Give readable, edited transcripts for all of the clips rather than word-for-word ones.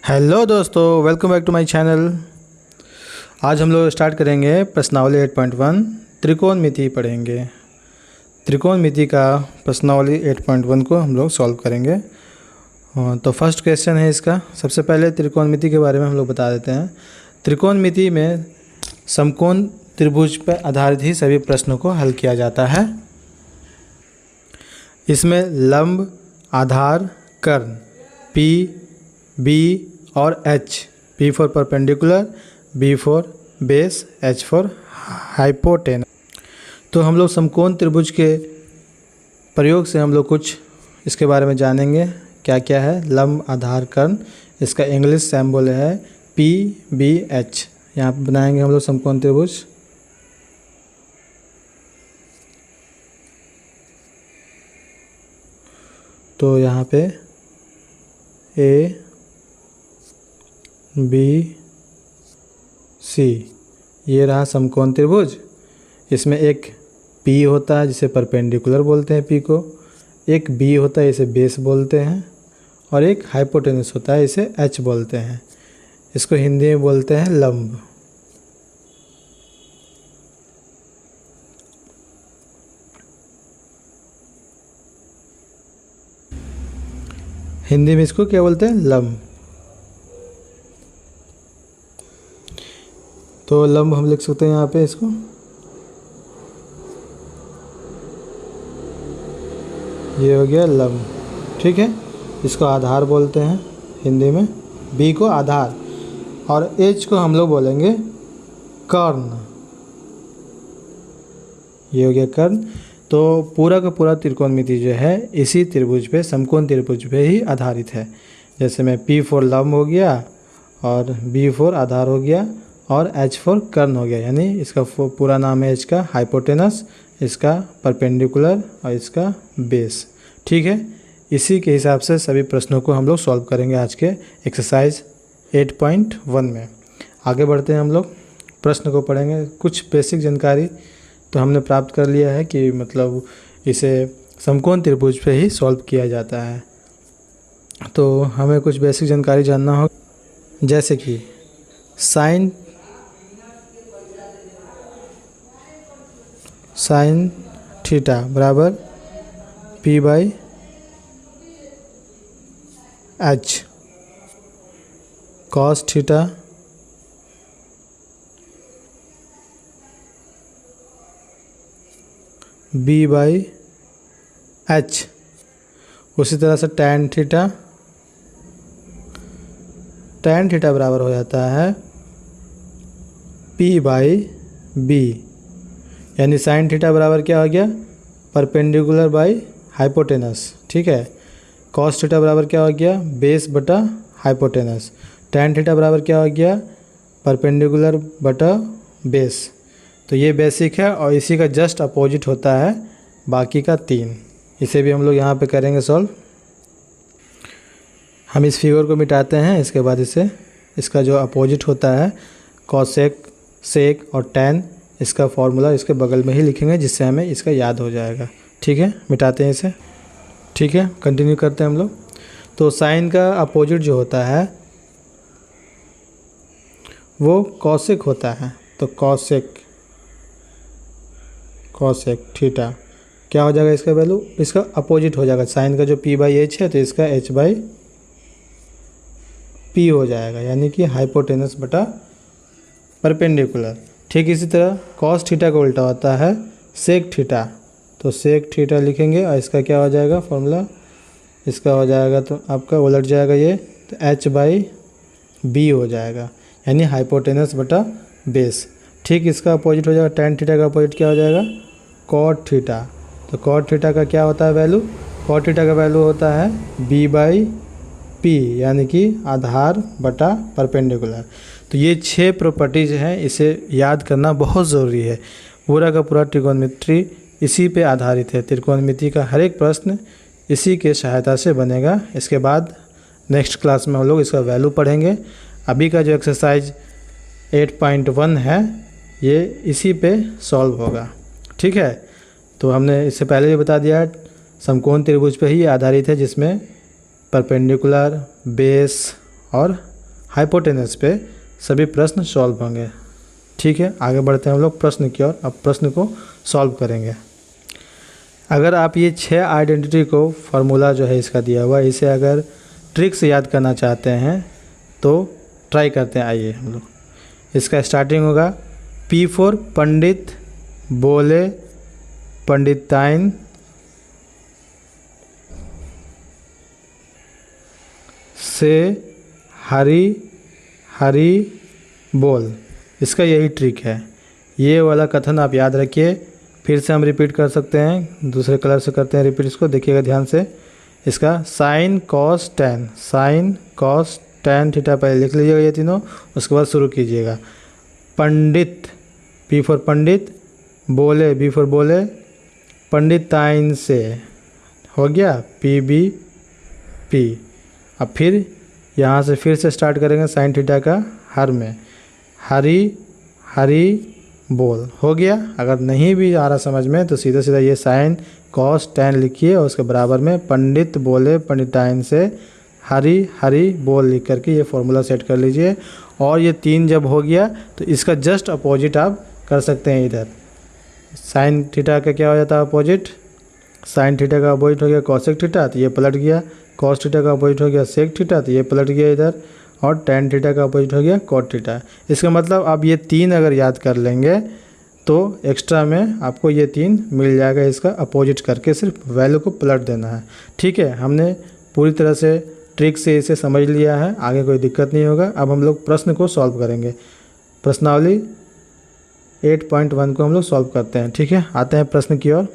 Hello दोस्तों, welcome back to my channel. आज हम लोग स्टार्ट करेंगे प्रश्नावली 8.1 त्रिकोणमिति पढ़ेंगे। त्रिकोणमिति का प्रश्नावली 8.1 को हम लोग सॉल्व करेंगे। तो फर्स्ट क्वेश्चन है इसका। सबसे पहले त्रिकोणमिति के बारे में हम लोग बता देते हैं। त्रिकोणमिति में समकोण त्रिभुज पर आधारित ही सभी प्रश्नों को हल किया जाता है। इसमें लंब, आधार, कर्ण P, B और H, P for perpendicular, B for base, H for hypotenuse. तो हम लोग समकोण त्रिभुज के प्रयोग से हम लोग कुछ इसके बारे में जानेंगे। क्या क्या है लंब, आधार, कर्ण। इसका इंग्लिश सिंबल है PBH। यहाँ पर बनाएंगे हम लोग समकोण त्रिभुज। तो यहाँ पे A, B, C ये रहा समकोण त्रिभुज। इसमें एक P होता है जिसे परपेंडिकुलर बोलते हैं P को, एक B होता है इसे बेस बोलते हैं, और एक हाइपोटेनस होता है इसे H बोलते हैं। इसको हिंदी में बोलते हैं लंब। हिंदी में इसको क्या बोलते हैं? लंब। तो लंब हम लिख सकते हैं यहाँ पे इसको ये हो गया लंब। ठीक है, इसको आधार बोलते हैं हिंदी में। B को आधार और H को हम लोग बोलेंगे कर्ण। ये हो गया कर्ण। तो पूरा का पूरा त्रिकोणमिति जो है इसी त्रिभुज पे, समकोण त्रिभुज पे ही आधारित है। जैसे में P फॉर लंब हो गया और B फॉर आधार हो गया और H फॉर कर्ण हो गया। यानी इसका पूरा नाम है H का हाइपोटेनस, इसका परपेंडिकुलर और इसका बेस। ठीक है, इसी के हिसाब से सभी प्रश्नों को हम लोग सॉल्व करेंगे आज के एक्सरसाइज 8.1 में। आगे बढ़ते हैं, हम लोग प्रश्न को पढ़ेंगे। कुछ बेसिक जानकारी तो हमने प्राप्त कर लिया है कि मतलब इसे समकोण त्रिभुज पे ही सॉल्व किया जाता है। तो हमें कुछ बेसिक जानकारी जानना हो, जैसे कि साइन थीटा बराबर P/H, कॉस थीटा B/H। उसी तरह से tan थीटा बराबर हो जाता है P/B। यानी साइन थीटा बराबर क्या हो गया? Perpendicular by hypotenuse. ठीक है, कॉस थीटा बराबर क्या हो गया? बेस बटा हाइपोटेनस। tan थीटा बराबर क्या हो गया? परपेंडिकुलर बटा बेस। तो ये बेसिक है और इसी का जस्ट अपोजिट होता है बाकी का 3। इसे भी हम लोग यहाँ पे करेंगे सॉल्व। हम इस फिगर को मिटाते हैं, इसके बाद इसका जो अपोजिट होता है कॉसेक, सेक और टैन, इसका फॉर्मूला इसके बगल में ही लिखेंगे जिससे हमें इसका याद हो जाएगा। ठीक है, मिटाते हैं इसे। ठीक है, कंटिन्यू करते हैं हम लोग। तो साइन का अपोजिट जो होता है वो कॉसेक होता है। तो कॉसेक थीटा क्या हो जाएगा? इसका वैल्यू इसका अपोजिट हो जाएगा। साइन का जो P/H है तो इसका H/P हो जाएगा, यानी कि हाइपोटेनस बटा परपेंडिकुलर। ठीक इसी तरह कॉस थीटा का उल्टा होता है सेक थीटा। तो सेक थीटा लिखेंगे और इसका क्या हो जाएगा फॉर्मूला? इसका हो जाएगा तो आपका उलट जाएगा ये, तो H/B हो जाएगा, यानी हाइपोटेनस बटा बेस। ठीक इसका अपोजिट हो जाएगा tan थीटा का अपोजिट क्या हो जाएगा? Cot theta. तो कॉट थीटा का क्या होता है वैल्यू? कॉट थीटा का वैल्यू होता है B/P, यानी कि आधार बटा परपेंडिकुलर। तो ये 6 प्रॉपर्टीज हैं, इसे याद करना बहुत ज़रूरी है। पूरा का पूरा त्रिकोणमिति इसी पे आधारित है। त्रिकोणमिति का हर एक प्रश्न इसी के सहायता से बनेगा। इसके बाद नेक्स्ट क्लास में हम लोग इसका वैल्यू पढ़ेंगे। अभी का जो एक्सरसाइज 8.1 है ये इसी पे सॉल्व होगा। ठीक है, तो हमने इससे पहले भी बता दिया है समकोण त्रिभुज पे ही आधारित है, जिसमें परपेंडिकुलर, बेस और हाइपोटेनस पे सभी प्रश्न सॉल्व होंगे। ठीक है, आगे बढ़ते हैं हम लोग प्रश्न की ओर। अब प्रश्न को सॉल्व करेंगे। अगर आप ये 6 आइडेंटिटी को फार्मूला जो है इसका दिया हुआ, इसे अगर ट्रिक से याद करना चाहते हैं तो ट्राई करते हैं। आइए हम लोग, इसका स्टार्टिंग होगा P4 पंडित बोले पंडिताइन से हरी हरी बोल। इसका यही ट्रिक है। ये वाला कथन आप याद रखिए। फिर से हम रिपीट कर सकते हैं, दूसरे कलर से करते हैं रिपीट। इसको देखिएगा ध्यान से। इसका sine cos tan, sine cos tan theta पहले लिख लीजिएगा ये तीनों, उसके बाद शुरू कीजिएगा। पंडित P फॉर पंडित, बोले B फॉर बोले, पंडिताइन से हो गया PB। अब फिर यहाँ से फिर से स्टार्ट करेंगे साइन थीटा का हर में, हरी हरी बोल हो गया। अगर नहीं भी आ रहा समझ में तो सीधा सीधा ये साइन कॉस टेन लिखिए और उसके बराबर में पंडित बोले पंडिताइन से हरी हरी बोल लिख करके ये फॉर्मूला सेट कर लीजिए। और ये 3 जब हो गया तो इसका जस्ट अपोजिट आप कर सकते हैं। इधर साइन थीटा का क्या हो जाता है अपोजिट, साइन थीटा का अपोजिट हो गया कॉसेक थीटा, तो ये पलट गया। कॉस थीटा का अपोजिट हो गया सेक थीटा, तो ये पलट गया इधर। और टेन थीटा का अपोजिट हो गया कॉट थीटा। इसका मतलब आप ये 3 अगर याद कर लेंगे तो एक्स्ट्रा में आपको ये 3 मिल जाएगा। इसका अपोजिट करके सिर्फ वैल्यू को पलट देना है। ठीक है, हमने पूरी तरह से ट्रिक से इसे समझ लिया है, आगे कोई दिक्कत नहीं होगा। अब हम लोग प्रश्न को सॉल्व करेंगे। प्रश्नावली 8.1 को हम लोग सॉल्व करते हैं। ठीक है, आते हैं प्रश्न की ओर।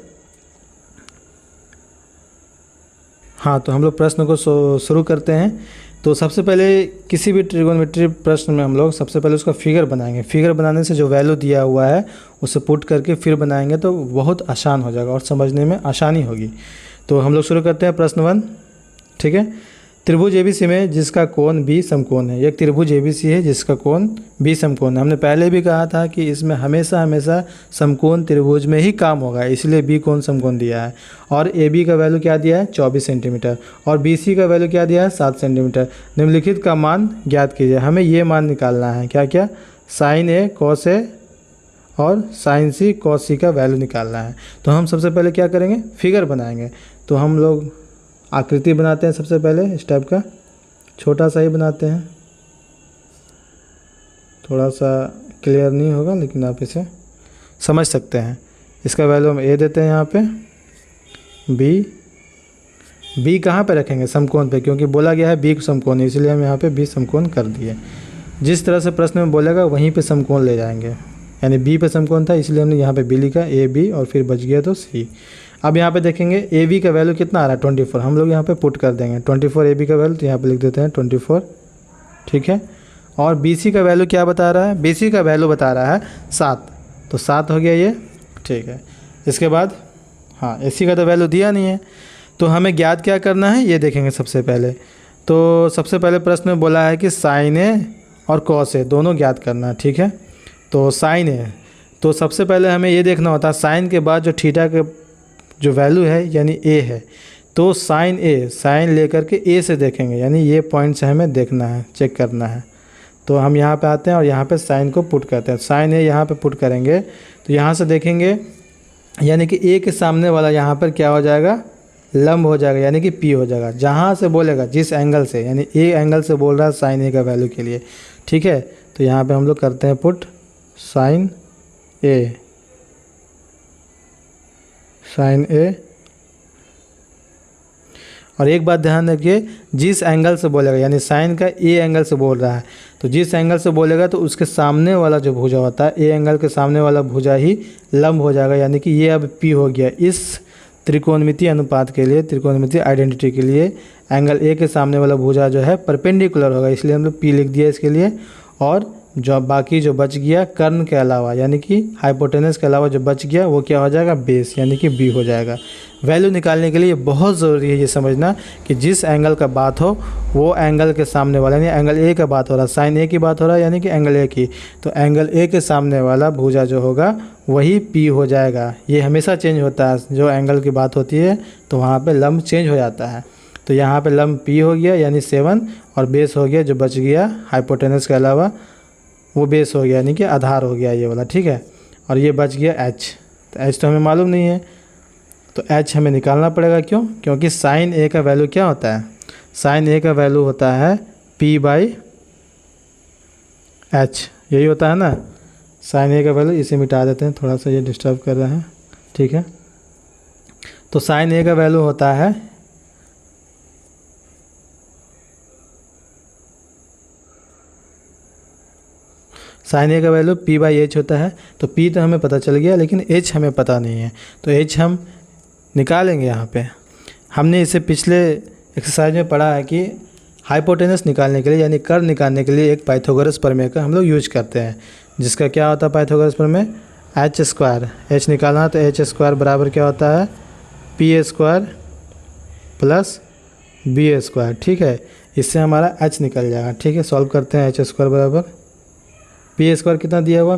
हाँ, तो हम लोग प्रश्न को शुरू करते हैं। तो सबसे पहले किसी भी ट्रिगोनोमेट्री प्रश्न में हम लोग सबसे पहले उसका फिगर बनाएंगे। फिगर बनाने से जो वैल्यू दिया हुआ है उसे पुट करके फिर बनाएंगे तो बहुत आसान हो जाएगा और समझने में आसानी होगी। तो हम लोग शुरू करते हैं प्रश्न 1। ठीक है, त्रिभुज एबीसी में जिसका कोण बी समकोण है। एक त्रिभुज एबीसी है जिसका कोण बी समकोण है। हमने पहले भी कहा था कि इसमें हमेशा हमेशा समकोण त्रिभुज में ही काम होगा, इसलिए बी कोण समकोण दिया है। और ए बी का वैल्यू क्या दिया है 24 सेंटीमीटर और बी सी का वैल्यू क्या दिया है 7 सेंटीमीटर। निम्नलिखित का मान ज्ञात कीजिए। हमें ये मान निकालना है, क्या क्या, साइन ए कॉस ए और साइन सी कॉस सी का वैल्यू निकालना है। तो हम सबसे पहले क्या करेंगे, फिगर बनाएंगे। तो हम लोग आकृति बनाते हैं। सबसे पहले इस टाइप का छोटा सा ही बनाते हैं, थोड़ा सा क्लियर नहीं होगा लेकिन आप इसे समझ सकते हैं। इसका वैल्यू हम ए देते हैं यहाँ पे। बी कहाँ पे रखेंगे, समकोण पे, क्योंकि बोला गया है बी समकोण, इसलिए हम यहाँ पे बी समकोण कर दिए। जिस तरह से प्रश्न में बोलेगा वहीं पे समकोण ले जाएंगे, यानी बी पे समकोण था इसलिए हमने यहाँ पे बी लिखा, ए बी और फिर बच गया तो सी। अब यहाँ पे देखेंगे ए बी का वैल्यू कितना आ रहा है 24। हम लोग यहाँ पे पुट कर देंगे 24 ए बी का वैल्यू, तो यहाँ पे लिख देते हैं 24। ठीक है, और बी सी का वैल्यू क्या बता रहा है, बी सी का वैल्यू बता रहा है 7, तो 7 हो गया ये। ठीक है, इसके बाद हाँ ए सी का तो वैल्यू दिया नहीं है, तो हमें ज्ञात क्या करना है ये देखेंगे सबसे पहले। तो सबसे पहले प्रश्न में बोला है कि साइन ए और कॉस ए दोनों ज्ञात करना है। ठीक है, तो साइन ए, तो सबसे पहले हमें ये देखना होता है साइन के बाद जो थीटा के जो वैल्यू है यानी ए है, तो साइन ए, साइन लेकर के ए से देखेंगे, यानी ये पॉइंट से हमें देखना है, चेक करना है। तो हम यहाँ पे आते हैं और यहाँ पे साइन को पुट करते हैं। साइन ए यहाँ पे पुट करेंगे तो यहाँ से देखेंगे, यानी कि ए के सामने वाला यहाँ पर क्या हो जाएगा, लंब हो जाएगा, यानी कि पी हो जाएगा। जहाँ से बोलेगा जिस एंगल से, यानी ए एंगल से बोल रहा है साइन ए का वैल्यू के लिए। ठीक है, तो यहाँ पे हम लोग करते हैं पुट साइन ए, साइन ए। और एक बात ध्यान रखिए, जिस एंगल से बोलेगा, यानी साइन का ए एंगल से बोल रहा है, तो जिस एंगल से बोलेगा तो उसके सामने वाला जो भुजा होता है, ए एंगल के सामने वाला भुजा ही लंब हो जाएगा, यानी कि ये अब पी हो गया। इस त्रिकोणमितीय अनुपात के लिए, त्रिकोणमितीय आइडेंटिटी के लिए एंगल ए के सामने वाला भुजा जो है परपेंडिकुलर होगा, इसलिए हम लोग पी लिख दिया इसके लिए। और जो बाकी जो बच गया कर्ण के अलावा, यानी कि हाइपोटेनस के अलावा जो बच गया वो क्या हो जाएगा, बेस, यानी कि बी हो जाएगा। वैल्यू निकालने के लिए बहुत ज़रूरी है ये समझना कि जिस एंगल का बात हो वो एंगल के सामने वाला, यानी एंगल ए का बात हो रहा है, साइन ए की बात हो रहा है, यानी कि एंगल ए की, तो एंगल ए के सामने वाला भुजा जो होगा वही पी हो जाएगा। ये हमेशा चेंज होता है, जो एंगल की बात होती है तो वहाँ पे लंब चेंज हो जाता है। तो यहाँ पे लंब P हो गया यानी 7 और बेस हो गया जो बच गया हाइपोटेनस के अलावा वो बेस हो गया यानी कि आधार हो गया ये वाला, ठीक है। और ये बच गया H, तो H तो हमें मालूम नहीं है तो H हमें निकालना पड़ेगा। क्यों? क्योंकि साइन A का वैल्यू क्या होता है? साइन A का वैल्यू होता है P/H, यही होता है ना साइन A का वैल्यू। इसे मिटा देते हैं, थोड़ा सा ये डिस्टर्ब कर रहे हैं, ठीक है। तो साइन A का वैल्यू होता है साइन A का वैल्यू P/H होता है। तो P तो हमें पता चल गया लेकिन H हमें पता नहीं है, तो H हम निकालेंगे। यहाँ पे हमने इसे पिछले एक्सरसाइज में पढ़ा है कि हाइपोटेनस निकालने के लिए यानी कर्व निकालने के लिए एक पाइथागोरस प्रमेय का हम लोग यूज करते हैं, जिसका क्या होता है पाइथागोरस प्रमेय? h²। h निकालना तो h² बराबर क्या होता है? p² प्लस b², ठीक है। इससे हमारा h निकल जाएगा, ठीक है। सॉल्व करते हैं। h² बराबर p² कितना दिया हुआ?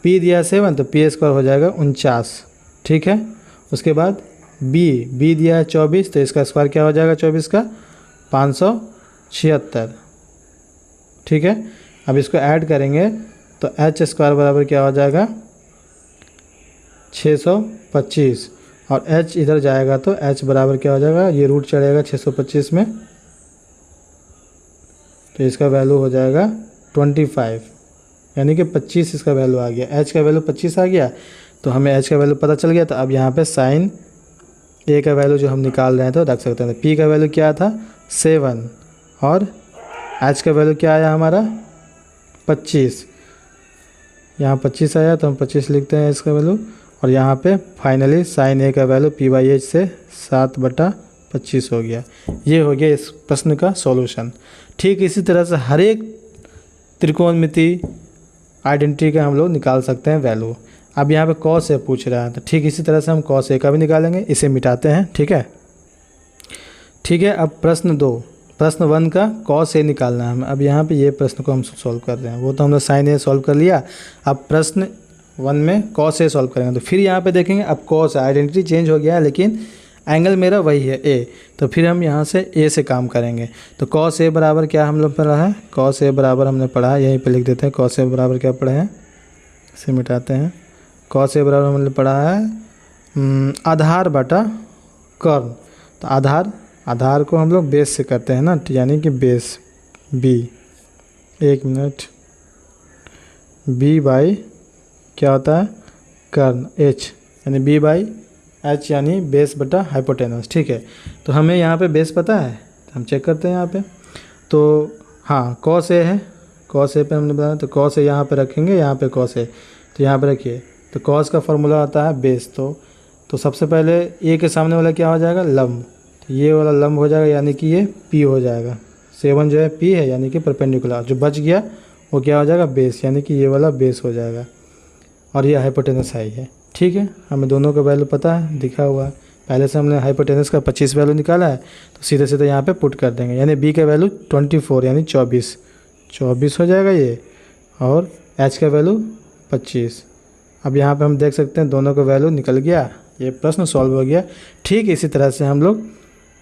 p दिया 7 तो p² हो जाएगा 49, ठीक है। उसके बाद b दिया है 24 तो इसका स्क्वायर क्या हो जाएगा 24 का? 576, ठीक है। अब इसको ऐड करेंगे तो h² बराबर क्या हो जाएगा? 625 और h इधर जाएगा तो h बराबर क्या हो जाएगा? ये रूट चढ़ेगा 625 में तो इसका वैल्यू हो जाएगा 25 यानी कि 25 इसका वैल्यू आ गया। h का वैल्यू 25 आ गया तो हमें h का वैल्यू पता चल गया। तो अब यहाँ पे साइन A का वैल्यू जो हम निकाल रहे हैं तो रख सकते हैं। P का वैल्यू क्या था? 7 और h का वैल्यू क्या आया हमारा? 25। यहाँ 25 आया तो हम 25 लिखते हैं इसका वैल्यू। और यहाँ पे फाइनली साइन A का वैल्यू P/H से 7/25 हो गया। ये हो गया इस प्रश्न का सॉल्यूशन। ठीक इसी तरह से हर एक त्रिकोणमिति आइडेंटिटी का हम लोग निकाल सकते हैं वैल्यू। अब यहाँ पे cos A पूछ रहा है तो ठीक इसी तरह से हम cos A का भी निकालेंगे। इसे मिटाते हैं, ठीक है। ठीक है, अब प्रश्न 2, प्रश्न 1 का cos A निकालना है हमें। अब यहाँ पे ये प्रश्न को हम सॉल्व कर रहे हैं, वो तो हमने साइन A सॉल्व कर लिया। अब प्रश्न 1 में cos A सॉल्व करेंगे तो फिर यहाँ पे देखेंगे अब cos आइडेंटिटी चेंज हो गया है लेकिन एंगल मेरा वही है A, तो फिर हम यहाँ से A से काम करेंगे। तो cos A बराबर क्या हम लोग पढ़ा है? cos A बराबर हमने पढ़ा है, यहीं पे लिख देते हैं। cos A बराबर क्या पढ़े हैं, इसे मिटाते हैं। cos A बराबर हमने पढ़ा है आधार बटा कर्व। तो आधार को हम लोग बेस से करते हैं ना, यानी कि बेस B, एक मिनट, B बाई क्या होता है? कर्व H, यानी B/H यानी बेस बटा हाइपोटेनस, ठीक है। तो हमें यहाँ पे बेस पता है तो हम चेक करते हैं यहाँ पे। तो हाँ cos A है, cos A पे हमने बताया तो cos A यहाँ पे रखेंगे, यहाँ पे cos A तो यहाँ पे रखिए। तो cos का फॉर्मूला आता है बेस। तो सबसे पहले A के सामने वाला क्या हो जाएगा? लंब। तो ये वाला लंब हो जाएगा यानी कि ये P हो जाएगा। 7 जो है P है यानी कि परपेंडिकुलर। जो बच गया वो क्या हो जाएगा? बेस, यानी कि ये वाला बेस हो जाएगा। और ये हाइपोटेनस है, ठीक है। हमें दोनों का वैल्यू पता है, दिखा हुआ है पहले से। हमने हाइपोटेनस का 25 वैल्यू निकाला है तो सीधे सीधे यहाँ पे पुट कर देंगे। यानी B का वैल्यू 24 यानी 24 हो जाएगा ये, और H का वैल्यू 25। अब यहाँ पे हम देख सकते हैं दोनों का वैल्यू निकल गया, ये प्रश्न सॉल्व हो गया। ठीक इसी तरह से हम लोग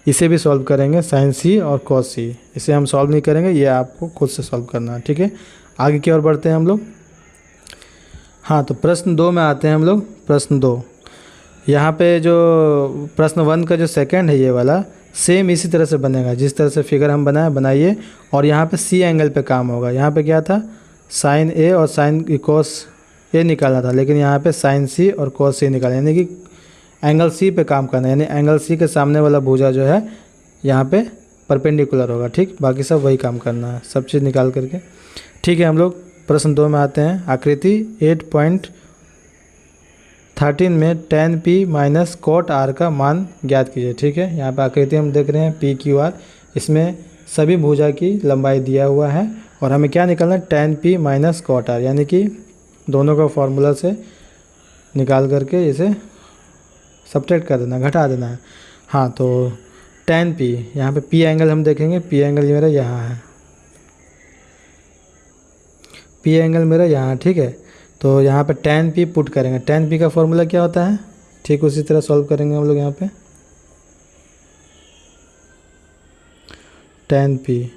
इसे भी सॉल्व करेंगे, साइन C और cos C। इसे हम सॉल्व नहीं करेंगे, ये आपको खुद से सॉल्व करना है, ठीक है। आगे की ओर बढ़ते हैं हम लोग। हाँ, तो प्रश्न 2 में आते हैं हम लोग। प्रश्न 2, यहाँ पे जो प्रश्न 1 का जो सेकंड है ये वाला सेम इसी तरह से बनेगा जिस तरह से फिगर हम बनाइए। और यहाँ पे C एंगल पे काम होगा। यहाँ पे क्या था? साइन A और साइन cos A निकालना था, लेकिन यहाँ पे साइन C और cos C निकालना, यानी कि एंगल C पे काम करना है। यानी एंगल C के सामने वाला भुजा जो है यहाँ पे परपेंडिकुलर होगा, ठीक। बाकी सब वही काम करना है, सब चीज़ निकाल करके, ठीक है। हम लोग प्रश्न 2 में आते हैं। आकृति 8.13 में tan P minus cot R का मान ज्ञात कीजिए, ठीक है। यहाँ पे आकृति हम देख रहे हैं PQR, इसमें सभी भुजा की लंबाई दिया हुआ है और हमें क्या निकालना है? tan P minus cot R, यानी कि दोनों का फॉर्मूला से निकाल करके इसे सब्ट्रैक्ट कर देना, घटा देना है। हाँ, तो tan P, यहाँ पे P एंगल हम देखेंगे। P एंगल मेरा यहाँ है, P एंगल मेरा यहाँ, ठीक है। तो यहाँ पे tan P पुट करेंगे। tan P का फॉर्मूला क्या होता है? ठीक उसी तरह सॉल्व करेंगे हम लोग। यहाँ पे tan p।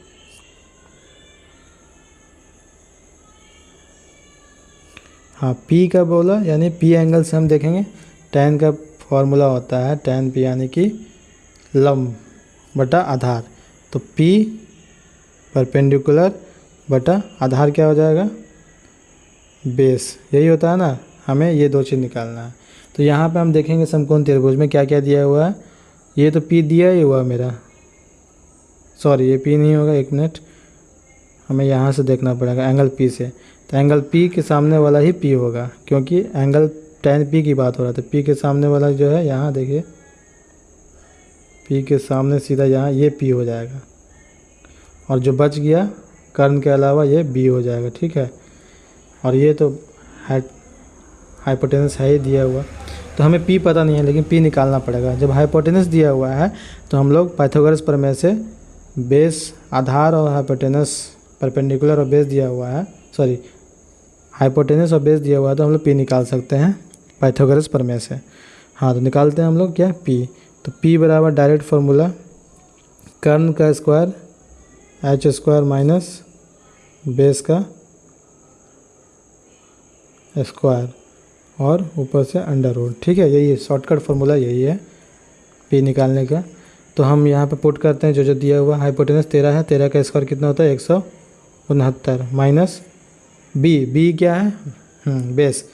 हाँ p का बोला यानी p एंगल से हम देखेंगे tan का फॉर्मूला होता है tan p यानी कि लंब बटा आधार। तो p परपेंडिकुलर बटा आधार क्या हो जाएगा, बेस। यही होता है ना, हमें ये दो चीज़ निकालना है। तो यहाँ पे हम देखेंगे समकोण त्रिभुज में क्या क्या दिया हुआ है। ये तो p दिया ही हुआ मेरा, सॉरी ये p नहीं होगा, एक मिनट, हमें यहाँ से देखना पड़ेगा एंगल p से। तो एंगल p के सामने वाला ही p होगा, क्योंकि एंगल tan p की बात हो रहा था। p के सामने वाला जो है यहाँ देखिए, p के सामने सीधा यहाँ ये p हो जाएगा, और जो बच गया कर्ण के अलावा ये b हो जाएगा, ठीक है। और ये तो हाइपोटेनस है ही दिया हुआ, तो हमें p पता नहीं है लेकिन p निकालना पड़ेगा। जब हाइपोटेनस दिया हुआ है तो हम लोग पाइथागोरस प्रमेय से बेस, आधार और हाइपोटेनस, परपेंडिकुलर और बेस दिया हुआ है, सॉरी हाइपोटेनस और बेस दिया हुआ है, तो हम लोग p निकाल सकते हैं पाइथागोरस प्रमेय से। हाँ तो निकालते हैं हम लोग क्या, p। तो p बराबर डायरेक्ट फार्मूला कर्ण का square h square minus base का स्क्वायर और ऊपर से अंडर रूट, ठीक है। यही है शॉर्टकट फार्मूला, यही है p निकालने का। तो हम यहाँ पे पुट करते हैं जो जो दिया हुआ। हाइपोटेनस 13 है, 13 का स्क्वायर कितना होता है 169 माइनस b क्या है बेस।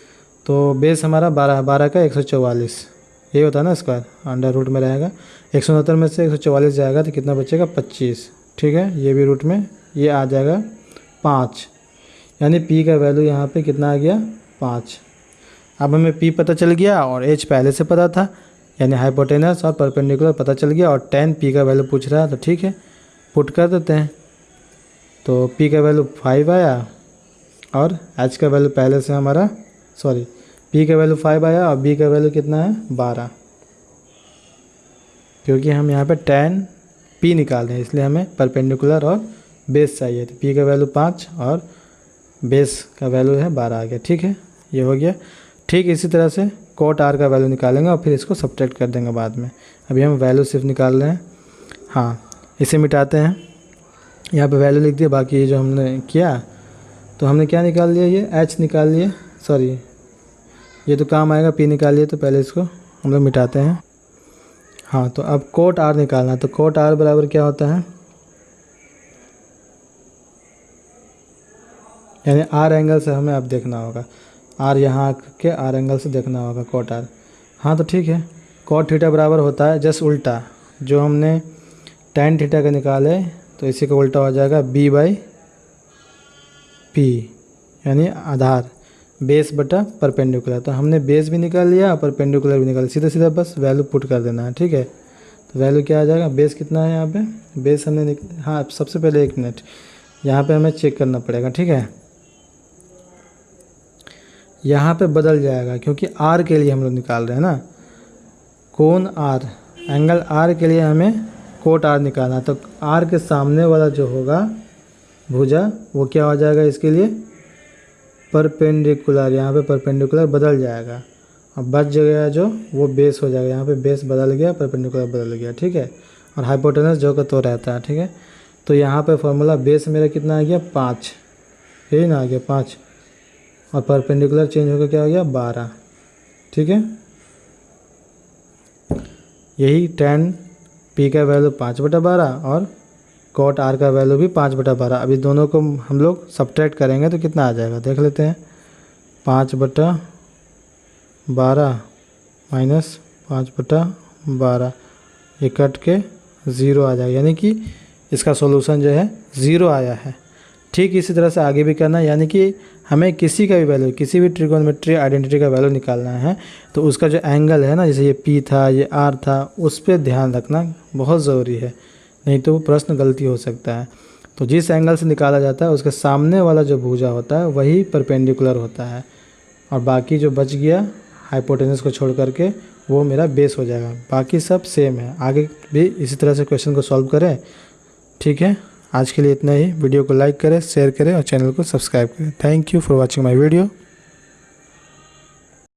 तो बेस हमारा 12, 12 का 144, यही होता है ना स्क्वायर, अंडर रूट में रहेगा। 169 में से 144 जाएगा तो कितना बचेगा 25, ठीक है। ये भी रूट में ये आ जाएगा 5, यानी p का वैल्यू यहाँ पे कितना आ गया 5। अब हमें p पता चल गया और h पहले से पता था, यानी हाइपोटेनस और परपेंडिकुलर पता चल गया, और tan p का वैल्यू पूछ रहा है, तो ठीक है पुट कर देते हैं। तो p का वैल्यू 5 आया और h का वैल्यू पहले से हमारा, सॉरी p का वैल्यू 5 आया और b का वैल्यू कितना है 12, क्योंकि हम यहाँ पे tan p निकाल रहे हैं इसलिए हमें परपेंडिकुलर और बेस चाहिए। तो p का वैल्यू 5 और बेस का वैल्यू है 12 आ गया, ठीक है, ये हो गया। ठीक इसी तरह से cot r का वैल्यू निकालेंगे और फिर इसको सब्ट्रैक्ट कर देंगे बाद में। अभी हम वैल्यू सिर्फ निकाल रहे हैं। हाँ इसे मिटाते हैं, यहाँ पे वैल्यू लिख दिया, बाकी ये जो हमने किया तो हमने क्या निकाल लिया, ये h निकाल लिए, सॉरी ये तो काम आएगा, p निकाल लिए, तो पहले इसको हम लोग मिटाते हैं। हाँ तो अब cot r निकालना है। तो cot r बराबर क्या होता है, यानी r एंगल से हमें अब देखना होगा, r यहाँ के r एंगल से देखना होगा cot r। हाँ तो ठीक है, cot थीटा बराबर होता है जस्ट उल्टा, जो हमने tan थीटा का निकाले तो इसी का उल्टा हो जाएगा b/p, यानी आधार बेस बटा परपेंडिकुलर। तो हमने बेस भी निकाल लिया और परपेंडिकुलर भी निकाल लिया, सीधा सीधा बस वैल्यू पुट कर देना है, ठीक है। तो वैल्यू क्या आ जाएगा, बेस कितना है यहाँ पे, बेस हमने हाँ सबसे पहले एक मिनट यहाँ पे हमें चेक करना पड़ेगा, ठीक है। यहाँ पे बदल जाएगा क्योंकि r के लिए हम लोग निकाल रहे हैं ना, कोण r, एंगल r के लिए हमें cot r निकालना है। तो r के सामने वाला जो होगा भुजा वो क्या हो जाएगा इसके लिए परपेंडिकुलर, यहाँ पे परपेंडिकुलर बदल जाएगा, अब बच गया जो वो बेस हो जाएगा, यहाँ पे बेस बदल गया, परपेंडिकुलर बदल गया, ठीक है। और हाइपोटेनस जो का तो रहता है, ठीक है। तो यहाँ पे फॉर्मूला बेस मेरा कितना आ गया 5, यही ना आ गया 5, और परपेंडिकुलर चेंज होकर क्या हो गया 12, ठीक है। यही tan p का वैल्यू 5/12 और cot r का वैल्यू भी 5/12। अभी दोनों को हम लोग सब्ट्रैक्ट करेंगे तो कितना आ जाएगा देख लेते हैं, 5/12 माइनस 5/12, ये कट के 0 आ जाएगा, यानी कि इसका सॉल्यूशन जो है 0 आया है। ठीक इसी तरह से आगे भी करना है, यानी कि हमें किसी का भी वैल्यू, किसी भी ट्रिगोनोमेट्री आइडेंटिटी का वैल्यू निकालना है तो उसका जो एंगल है ना, जैसे ये p था, ये r था, उस पर ध्यान रखना बहुत ज़रूरी है, नहीं तो प्रश्न गलती हो सकता है। तो जिस एंगल से निकाला जाता है उसके सामने वाला जो भुजा होता है वही परपेंडिकुलर होता है, और बाकी जो बच गया हाइपोटेनस को छोड़ करके वो मेरा बेस हो जाएगा, बाकी सब सेम है। आगे भी इसी तरह से क्वेश्चन को सॉल्व करें, ठीक है। आज के लिए इतना ही। वीडियो को लाइक करें, शेयर करें और चैनल को सब्सक्राइब करें। Thank you for watching my video.